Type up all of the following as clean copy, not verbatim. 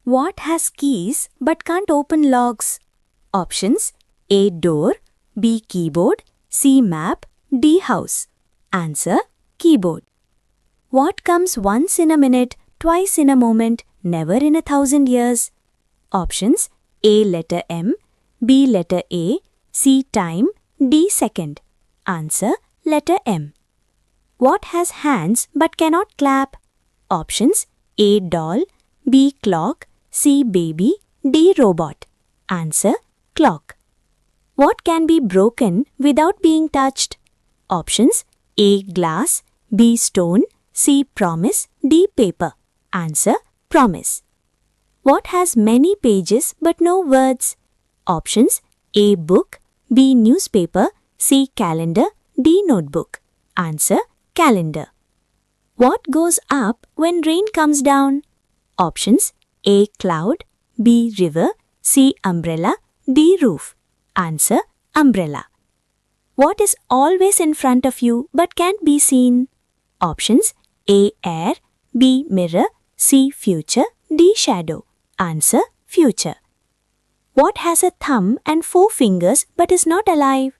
What has keys but can't open locks? Options: A. Door, B. Keyboard, C. Map, D. House. Answer: keyboard. What comes once in a minute, twice in a moment, never in 1,000 years? Options: A. Letter M, B. Letter A, C. Time, D. Second. Answer: letter M. What has hands but cannot clap? Options: A. Doll, B. Clock, C. Baby, D. Robot. Answer: clock. What can be broken without being touched? Options: A. Glass, B. Stone, C. Promise, D. Paper. Answer: promise. What has many pages but no words? Options: A. Book, B. Newspaper, C. Calendar, D. Notebook. Answer: calendar. What goes up when rain comes down? Options: A. Cloud, B. River, C. Umbrella, D. Roof. Answer: umbrella. What is always in front of you but can't be seen? Options: A. Air, B. Mirror, C. Future, D. Shadow. Answer: future. What has a thumb and 4 fingers but is not alive?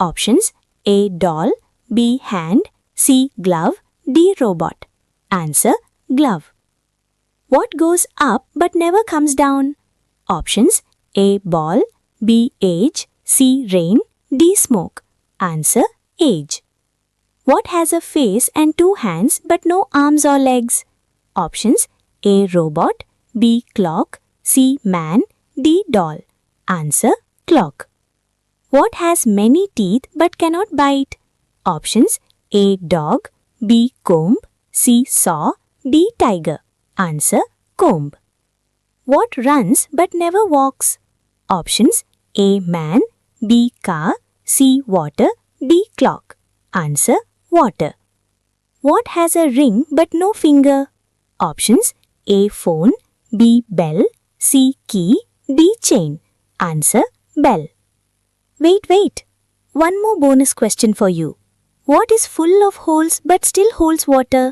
Options: A. Doll, B. Hand, C. Glove, D. Robot. Answer: glove. What goes up but never comes down? Options: A. Ball, B. Age, C. Rain, D. Smoke. Answer: age. What has a face and 2 hands but no arms or legs? Options: A. Robot, B. Clock, C. Man, D. Doll. Answer: clock. What has many teeth but cannot bite? Options: A. Dog, B. Comb, C. Saw, D. Tiger. Answer: comb. What runs but never walks? Options: A. Man, B. Car, C. Water, D. Clock. Answer: water. What has a ring but no finger? Options: A. Phone, B. Bell, C. Key, D. Chain. Answer: bell. Wait. One more bonus question for you. What is full of holes but still holds water?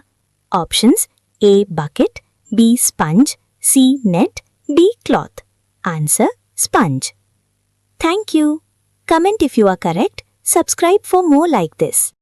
Options: A. Bucket, B. Sponge, C. Net, D. Cloth. Answer: sponge. Thank you. Comment if you are correct. Subscribe for more like this.